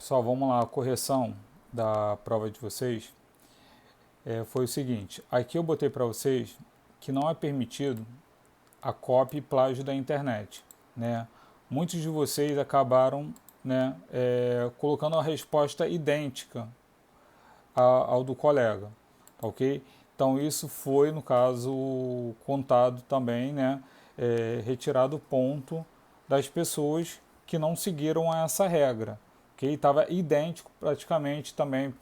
Pessoal, vamos lá, a correção da prova de vocês foi o seguinte, aqui eu botei para vocês que não é permitido a cópia e plágio da internet, né? Muitos de vocês acabaram, né, colocando a resposta idêntica ao do colega, tá ok? Então isso foi, no caso, contado também, né, retirado ponto das pessoas que não seguiram essa regra, ok? Estava idêntico praticamente também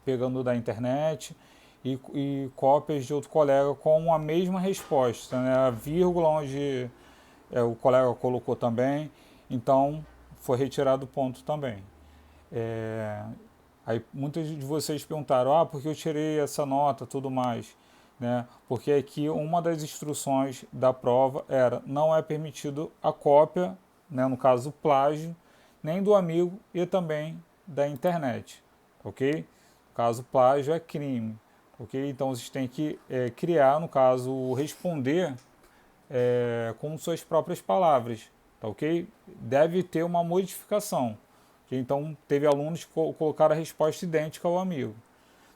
pegando da internet e cópias de outro colega com a mesma resposta, né? A vírgula onde o colega colocou também, então foi retirado o ponto também. É, Aí muitos de vocês perguntaram, por que eu tirei essa nota, tudo mais, né? Porque aqui uma das instruções da prova era não é permitido a cópia, né, no caso o plágio, nem do amigo e também da internet, ok? No caso plágio é crime, ok? Então vocês têm que criar, no caso responder com suas próprias palavras, tá ok? Deve ter uma modificação. Então, teve alunos que colocaram a resposta idêntica ao amigo.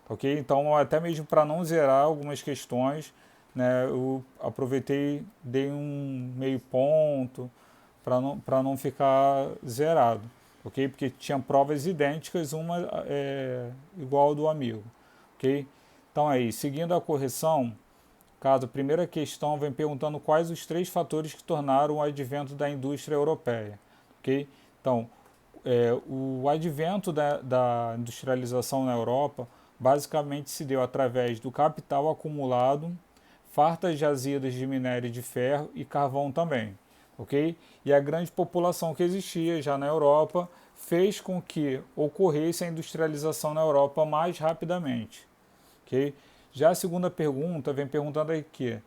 Ok? Então, até mesmo para não zerar algumas questões, né, eu aproveitei, dei um meio ponto para não ficar zerado. Ok? Porque tinha provas idênticas, uma igual ao do amigo. Ok? Então, aí, seguindo a correção, caso a primeira questão vem perguntando quais os três fatores que tornaram o advento da indústria europeia. Ok? Então, o advento da industrialização na Europa basicamente se deu através do capital acumulado, fartas jazidas de minério de ferro e carvão também, ok? E a grande população que existia já na Europa fez com que ocorresse a industrialização na Europa mais rapidamente, ok? Já a segunda pergunta vem perguntando aqui,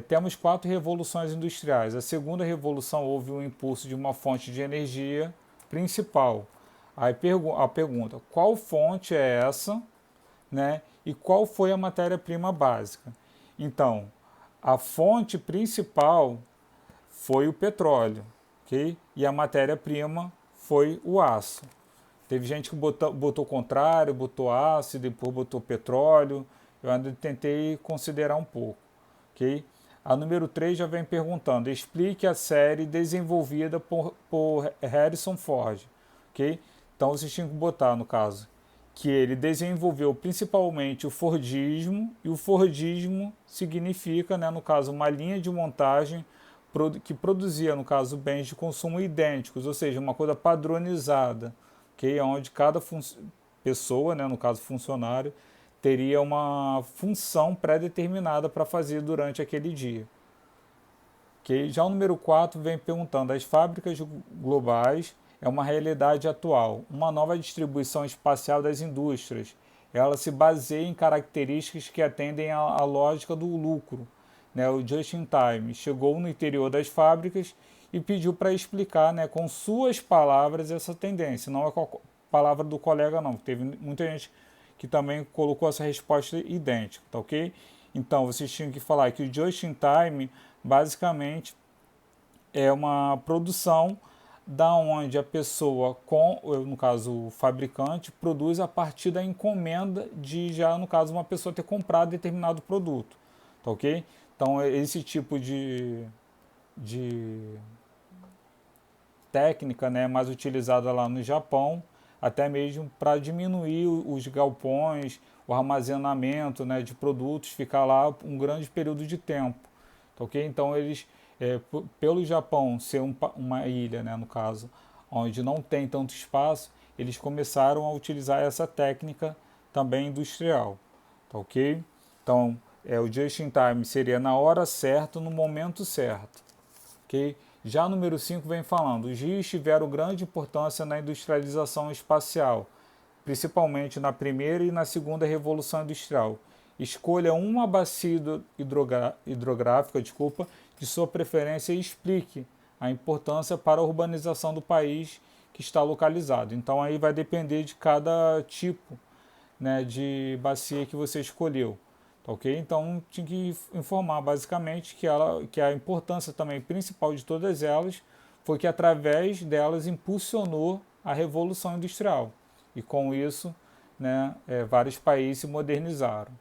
temos 4 revoluções industriais. A segunda revolução houve um impulso de uma fonte de energia principal. Aí a pergunta, qual fonte é essa, né? E qual foi a matéria-prima básica? Então, a fonte principal foi o petróleo, ok? E a matéria-prima foi o aço. Teve gente que botou o contrário, botou aço e depois botou petróleo. Eu ainda tentei considerar um pouco, ok? A número 3 já vem perguntando, explique a série desenvolvida por Harrison Ford, ok? Então vocês tinham que botar, no caso, que ele desenvolveu principalmente o Fordismo, e o Fordismo significa, né, no caso, uma linha de montagem que produzia, no caso, bens de consumo idênticos, ou seja, uma coisa padronizada, okay? Onde cada pessoa, né, no caso funcionário, teria uma função pré-determinada para fazer durante aquele dia. Okay? Já o número 4 vem perguntando, as fábricas globais é uma realidade atual, uma nova distribuição espacial das indústrias. Ela se baseia em características que atendem à lógica do lucro, né, o just in time. Chegou no interior das fábricas e pediu para explicar, né, com suas palavras essa tendência, não é com a palavra do colega não. Teve muita gente que também colocou essa resposta idêntica, tá ok? Então, vocês tinham que falar que o just in time, basicamente, é uma produção da onde a pessoa, no caso o fabricante, produz a partir da encomenda de já, no caso, uma pessoa ter comprado determinado produto, tá ok? Então, esse tipo de técnica, né, mais utilizada lá no Japão, até mesmo para diminuir os galpões, o armazenamento, né, de produtos, ficar lá um grande período de tempo. Tá, ok? Então eles, pelo Japão ser uma ilha, né, no caso, onde não tem tanto espaço, eles começaram a utilizar essa técnica também industrial. Tá, ok? Então, o just in time seria na hora certa, no momento certo. Okay? Já o número 5 vem falando, os rios tiveram grande importância na industrialização espacial, principalmente na primeira e na segunda revolução industrial. Escolha uma bacia hidrográfica, de sua preferência e explique a importância para a urbanização do país que está localizado. Então aí vai depender de cada tipo, né, de bacia que você escolheu. Tá, ok? Então tinha que informar basicamente que a importância também principal de todas elas foi que através delas impulsionou, a Revolução Industrial. E com isso, né, vários países se modernizaram.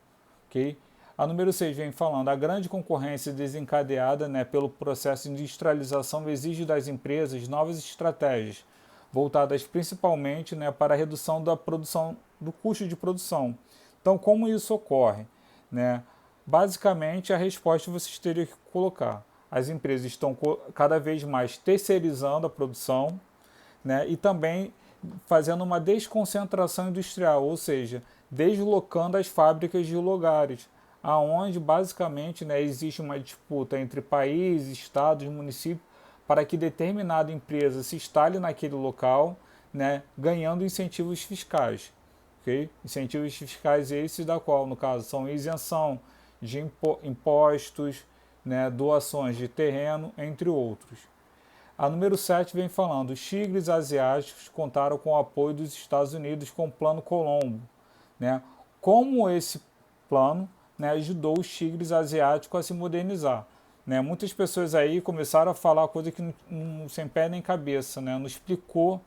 Okay? A número 6 vem falando, a grande concorrência desencadeada, né, pelo processo de industrialização exige das empresas novas estratégias, voltadas principalmente, né, para a redução da produção, do custo de produção. Então, como isso ocorre? Né? Basicamente, a resposta vocês teriam que colocar. As empresas estão cada vez mais terceirizando a produção, né, e também fazendo uma desconcentração industrial, ou seja, deslocando as fábricas de lugares, aonde basicamente, né, existe uma disputa entre países, estados, municípios, para que determinada empresa se instale naquele local, né, ganhando incentivos fiscais. Okay? Incentivos fiscais esses da qual, no caso, são isenção de impostos, né, doações de terreno, entre outros. A número 7 vem falando, os tigres asiáticos contaram com o apoio dos Estados Unidos com o Plano Colombo. Né? Como esse plano, né, ajudou os tigres asiáticos a se modernizar. Né? Muitas pessoas aí começaram a falar coisa que não sem pé nem cabeça, né? Não explicou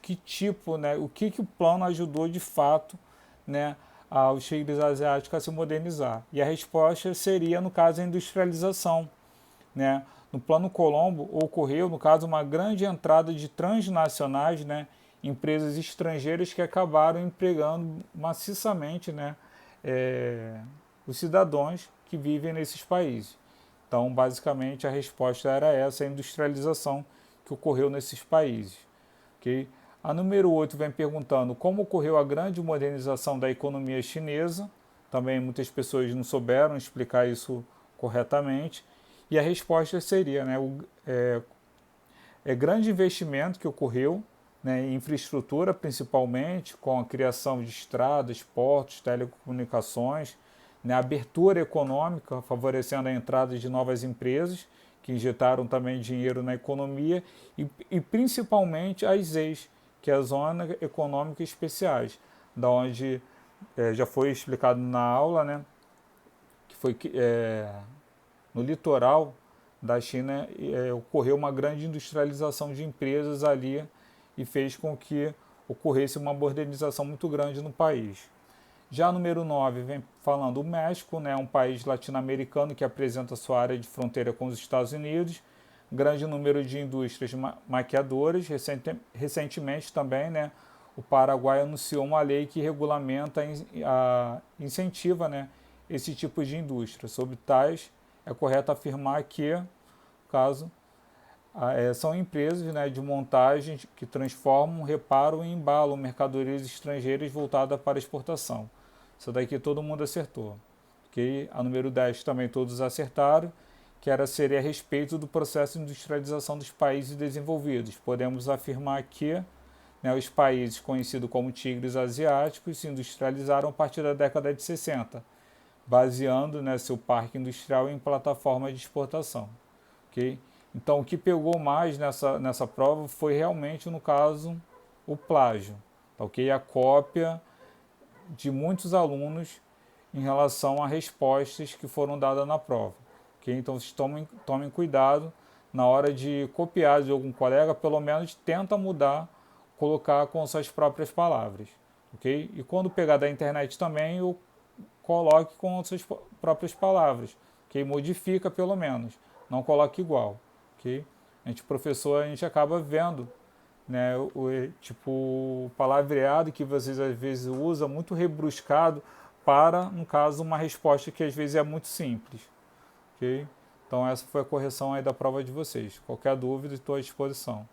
que tipo, né, o que o plano ajudou de fato, né, aos tigres asiáticos a se modernizar. E a resposta seria, no caso, a industrialização. Né? No Plano Colombo ocorreu, no caso, uma grande entrada de transnacionais, né, empresas estrangeiras que acabaram empregando maciçamente, né, os cidadãos que vivem nesses países. Então, basicamente, a resposta era essa, a industrialização que ocorreu nesses países. Okay? A número 8 vem perguntando como ocorreu a grande modernização da economia chinesa. Também muitas pessoas não souberam explicar isso corretamente. E a resposta seria, né, grande investimento que ocorreu, né, em infraestrutura, principalmente com a criação de estradas, portos, telecomunicações, né, abertura econômica, favorecendo a entrada de novas empresas, que injetaram também dinheiro na economia, e principalmente as ZEIs, que é a Zona Econômica Especiais, da onde já foi explicado na aula, né, que foi no litoral da China ocorreu uma grande industrialização de empresas ali e fez com que ocorresse uma modernização muito grande no país. Já número 9 vem falando o México, né, um país latino-americano que apresenta sua área de fronteira com os Estados Unidos, grande número de indústrias maquiadoras. Recentemente também, né, o Paraguai anunciou uma lei que regulamenta, incentiva, né, esse tipo de indústria. Sobre tais, é correto afirmar que, no caso, são empresas, né, de montagem que transformam, reparam e embalam mercadorias estrangeiras voltadas para exportação. Isso daqui todo mundo acertou. Okay? A número 10 também todos acertaram, que seria a respeito do processo de industrialização dos países desenvolvidos. Podemos afirmar que, né, os países conhecidos como tigres asiáticos se industrializaram a partir da década de 60, baseando, né, seu parque industrial em plataformas de exportação. Okay? Então, o que pegou mais nessa prova foi realmente, no caso, o plágio. Okay? A cópia de muitos alunos em relação a respostas que foram dadas na prova. Okay? Então, vocês tomem cuidado na hora de copiar de algum colega, pelo menos tenta mudar, colocar com suas próprias palavras. Okay? E quando pegar da internet também, coloque com suas próprias palavras. Okay? Modifica pelo menos, não coloque igual. Okay? A gente, professor, a gente acaba vendo, né, o palavreado que vocês às vezes usam, muito rebruscado, para, no caso, uma resposta que às vezes é muito simples. Okay? Então essa foi a correção aí da prova de vocês. Qualquer dúvida, estou à disposição.